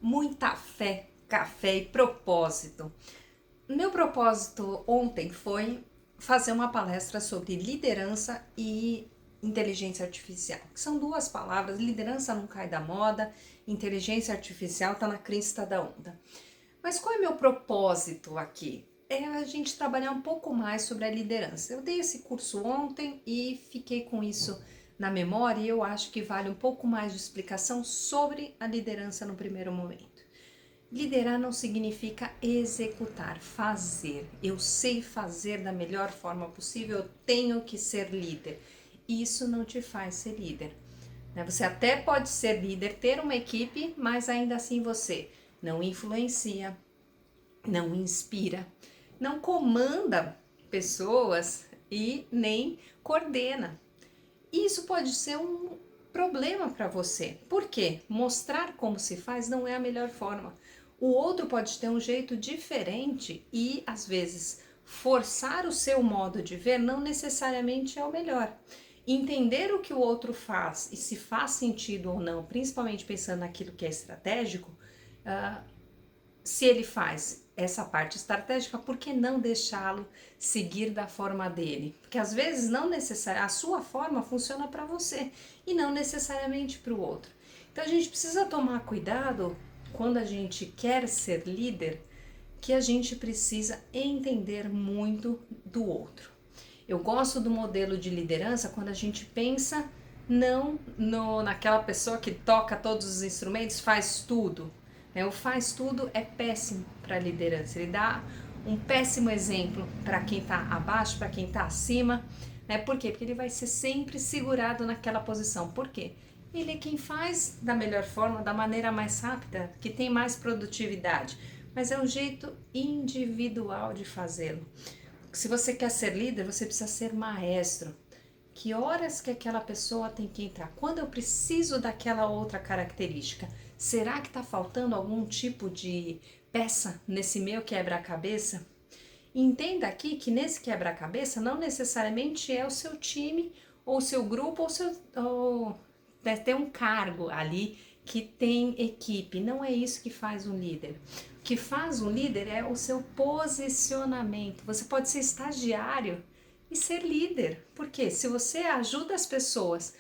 Muita fé, café e propósito. Meu propósito ontem foi fazer uma palestra sobre liderança e inteligência artificial, que são duas palavras. Liderança não cai da moda, inteligência artificial está na crista da onda. Mas qual é meu propósito aqui? É a gente trabalhar um pouco mais sobre a liderança. Eu dei esse curso ontem e fiquei com isso na memória e eu acho que vale um pouco mais de explicação sobre a liderança no primeiro momento. Liderar não significa executar, fazer. Eu sei fazer da melhor forma possível, eu tenho que ser líder. Isso não te faz ser líder. Você até pode ser líder, ter uma equipe, mas ainda assim você não influencia, não inspira, não comanda pessoas e nem coordena. Isso pode ser um problema para você. Por quê? Mostrar como se faz não é a melhor forma. O outro pode ter um jeito diferente e, às vezes, forçar o seu modo de ver não necessariamente é o melhor. Entender o que o outro faz e se faz sentido ou não, principalmente pensando naquilo que é estratégico, se ele faz essa parte estratégica, por que não deixá-lo seguir da forma dele? Porque às vezes não necessariamente a sua forma funciona para você e não necessariamente para o outro. Então a gente precisa tomar cuidado quando a gente quer ser líder, que a gente precisa entender muito do outro. Eu gosto do modelo de liderança quando a gente pensa não naquela pessoa que toca todos os instrumentos, faz tudo. O faz tudo é péssimo para a liderança. Ele dá um péssimo exemplo para quem está abaixo, para quem está acima. Por quê? Porque ele vai ser sempre segurado naquela posição. Por quê? Ele é quem faz da melhor forma, da maneira mais rápida, que tem mais produtividade. Mas é um jeito individual de fazê-lo. Se você quer ser líder, você precisa ser maestro. Que horas que aquela pessoa tem que entrar? Quando eu preciso daquela outra característica? Será que está faltando algum tipo de peça nesse meu quebra-cabeça? Entenda aqui que nesse quebra-cabeça não necessariamente é o seu time, ou o seu grupo, ou ter um cargo ali que tem equipe. Não é isso que faz um líder. O que faz um líder é o seu posicionamento. Você pode ser estagiário e ser líder. Porque se você ajuda as pessoas,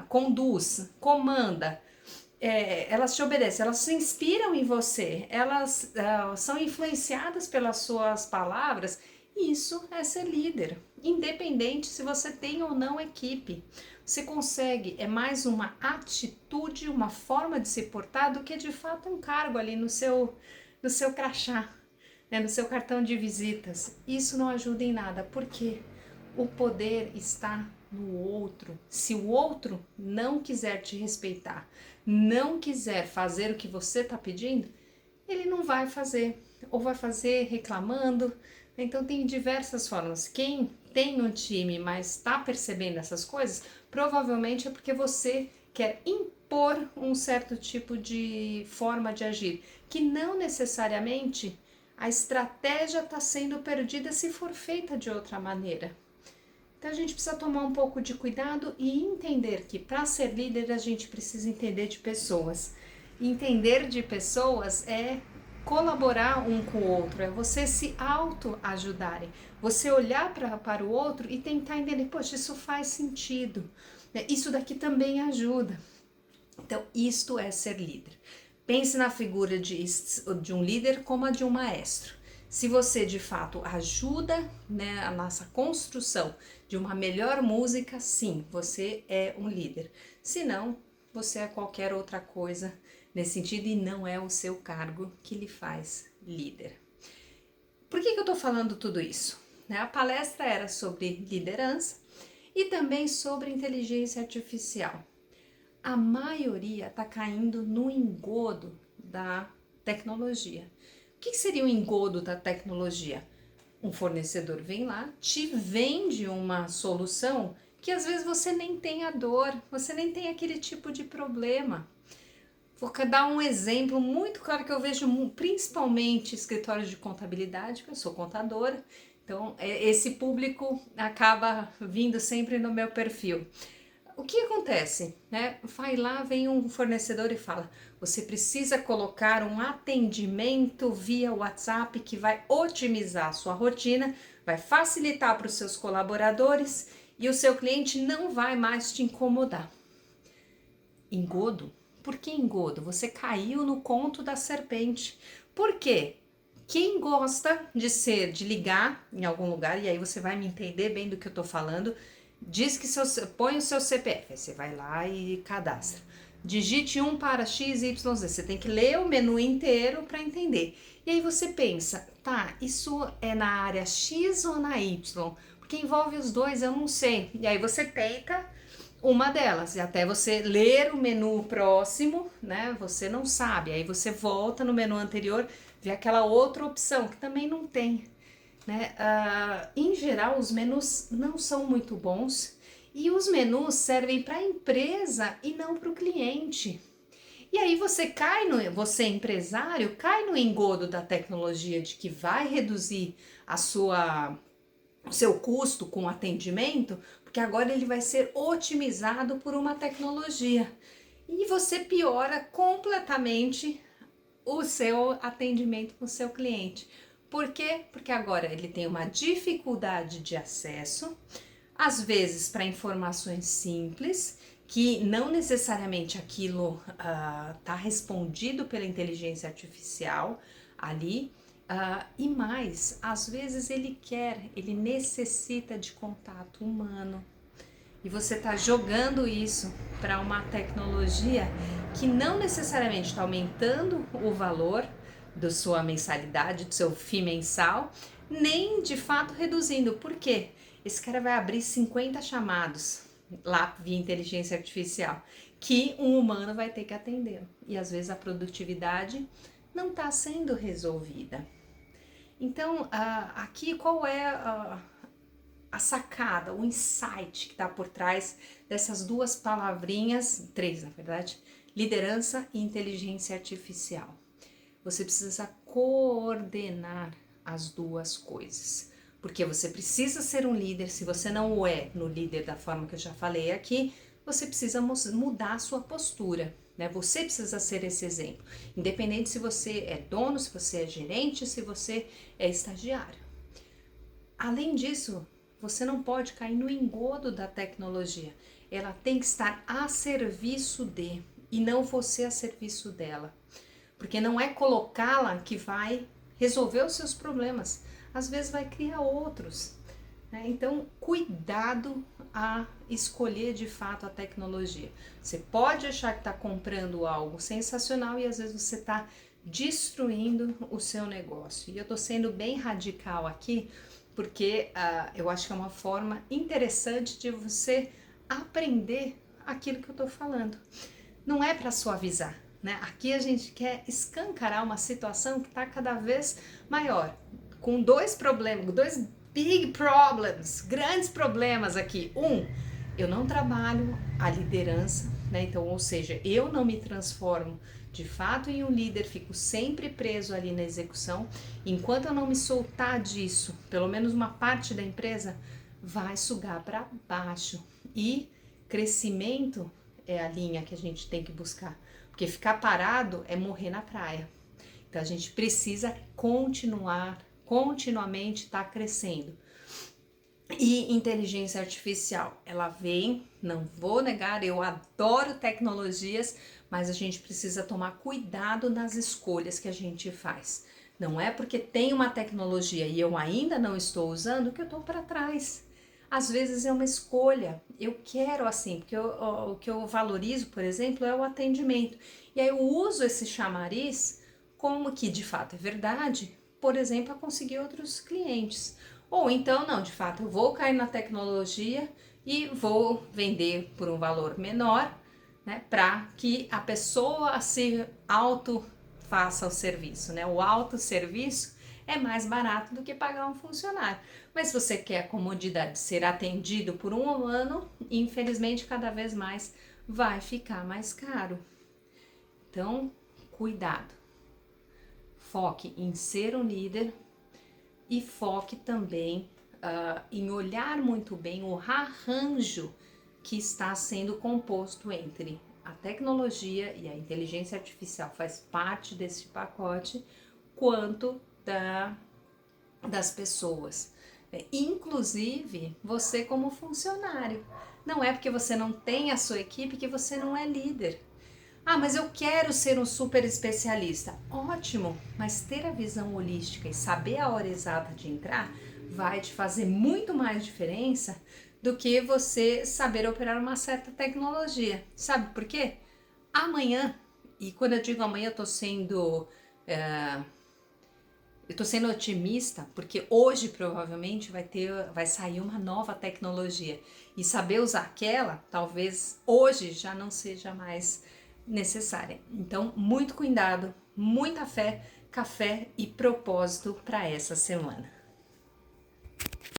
conduz, comanda, elas te obedecem, elas se inspiram em você, elas são influenciadas pelas suas palavras, isso é ser líder, independente se você tem ou não equipe. Você consegue, é mais uma atitude, uma forma de se portar do que de fato um cargo ali no seu crachá, no seu cartão de visitas. Isso não ajuda em nada, porque o poder está no outro. Se o outro não quiser te respeitar, não quiser fazer o que você está pedindo, ele não vai fazer, ou vai fazer reclamando. Então tem diversas formas. Quem tem um time, mas está percebendo essas coisas, provavelmente é porque você quer impor um certo tipo de forma de agir, que não necessariamente a estratégia está sendo perdida se for feita de outra maneira. Então a gente precisa tomar um pouco de cuidado e entender que para ser líder a gente precisa entender de pessoas. Entender de pessoas é colaborar um com o outro, é você se auto-ajudarem, você olhar para o outro e tentar entender, poxa, isso faz sentido, isso daqui também ajuda. Então, isto é ser líder. Pense na figura de um líder como a de um maestro. Se você de fato ajuda, a nossa construção de uma melhor música, sim, você é um líder. Se não, você é qualquer outra coisa nesse sentido e não é o seu cargo que lhe faz líder. Por que eu estou falando tudo isso? A palestra era sobre liderança e também sobre inteligência artificial. A maioria está caindo no engodo da tecnologia. O que seria o engodo da tecnologia? Um fornecedor vem lá, te vende uma solução que às vezes você nem tem a dor, você nem tem aquele tipo de problema. Vou dar um exemplo muito claro que eu vejo principalmente escritórios de contabilidade, porque eu sou contadora, então esse público acaba vindo sempre no meu perfil. O que acontece, né? Vai lá, vem um fornecedor e fala: você precisa colocar um atendimento via WhatsApp que vai otimizar a sua rotina, vai facilitar para os seus colaboradores e o seu cliente não vai mais te incomodar. Engodo? Por que engodo? Você caiu no conto da serpente. Por quê? Quem gosta de ligar em algum lugar, e aí você vai me entender bem do que eu tô falando, diz que põe o seu CPF, aí você vai lá e cadastra. Digite 1 para XYZ, você tem que ler o menu inteiro para entender. E aí você pensa, tá, isso é na área X ou na Y? Porque envolve os dois, eu não sei. E aí você tenta uma delas, e até você ler o menu próximo, né? Você não sabe. Aí você volta no menu anterior, vê aquela outra opção que também não tem, né? Em geral, os menus não são muito bons e os menus servem para a empresa e não para o cliente. E aí você empresário, cai no engodo da tecnologia de que vai reduzir o seu custo com atendimento, porque agora ele vai ser otimizado por uma tecnologia. E você piora completamente o seu atendimento com o seu cliente. Por quê? Porque agora ele tem uma dificuldade de acesso, às vezes para informações simples, que não necessariamente aquilo está respondido pela inteligência artificial ali. E mais, às vezes ele necessita de contato humano. E você está jogando isso para uma tecnologia que não necessariamente está aumentando o valor da sua mensalidade, do seu FII mensal, nem de fato reduzindo. Por quê? Esse cara vai abrir 50 chamados lá via inteligência artificial, que um humano vai ter que atender. E às vezes a produtividade não está sendo resolvida. Então, aqui qual é a sacada, o insight que está por trás dessas duas palavrinhas, três na verdade, liderança e inteligência artificial? Você precisa coordenar as duas coisas, porque você precisa ser um líder. Se você não o é no líder da forma que eu já falei aqui, você precisa mudar a sua postura, né? Você precisa ser esse exemplo, independente se você é dono, se você é gerente, se você é estagiário. Além disso, você não pode cair no engodo da tecnologia. Ela tem que estar a serviço de, e não você a serviço dela. Porque não é colocá-la que vai resolver os seus problemas. Às vezes vai criar outros, né? Então, cuidado a escolher de fato a tecnologia. Você pode achar que está comprando algo sensacional e às vezes você está destruindo o seu negócio. E eu estou sendo bem radical aqui, porque eu acho que é uma forma interessante de você aprender aquilo que eu estou falando. Não é para suavizar, né? Aqui a gente quer escancarar uma situação que está cada vez maior, com dois problemas, dois big problems, grandes problemas aqui. Eu não trabalho a liderança, né? Então, ou seja, eu não me transformo de fato em um líder, fico sempre preso ali na execução. Enquanto eu não me soltar disso, pelo menos uma parte da empresa vai sugar para baixo. E crescimento é a linha que a gente tem que buscar, porque ficar parado é morrer na praia. Então a gente precisa continuamente estar crescendo. E inteligência artificial, ela vem, não vou negar, eu adoro tecnologias, mas a gente precisa tomar cuidado nas escolhas que a gente faz. Não é porque tem uma tecnologia e eu ainda não estou usando que eu estou para trás. Às vezes é uma escolha, eu quero assim, porque o que eu valorizo, por exemplo, é o atendimento. E aí eu uso esse chamariz como que de fato é verdade, por exemplo, a conseguir outros clientes. Ou então, não, de fato, eu vou cair na tecnologia e vou vender por um valor menor, né, para que a pessoa se auto faça o serviço, né? O autosserviço é mais barato do que pagar um funcionário. Mas se você quer a comodidade de ser atendido por um humano, infelizmente cada vez mais vai ficar mais caro. Então, cuidado. Foque em ser um líder e foque também em olhar muito bem o arranjo que está sendo composto entre a tecnologia e a inteligência artificial faz parte desse pacote, quanto das pessoas. Inclusive, você como funcionário. Não é porque você não tem a sua equipe que você não é líder. Ah, mas eu quero ser um super especialista. Ótimo, mas ter a visão holística e saber a hora exata de entrar vai te fazer muito mais diferença do que você saber operar uma certa tecnologia. Sabe por quê? Amanhã, e quando eu digo amanhã, eu tô sendo otimista, porque hoje provavelmente vai sair uma nova tecnologia e saber usar aquela, talvez hoje já não seja mais necessária. Então, muito cuidado, muita fé, café e propósito para essa semana.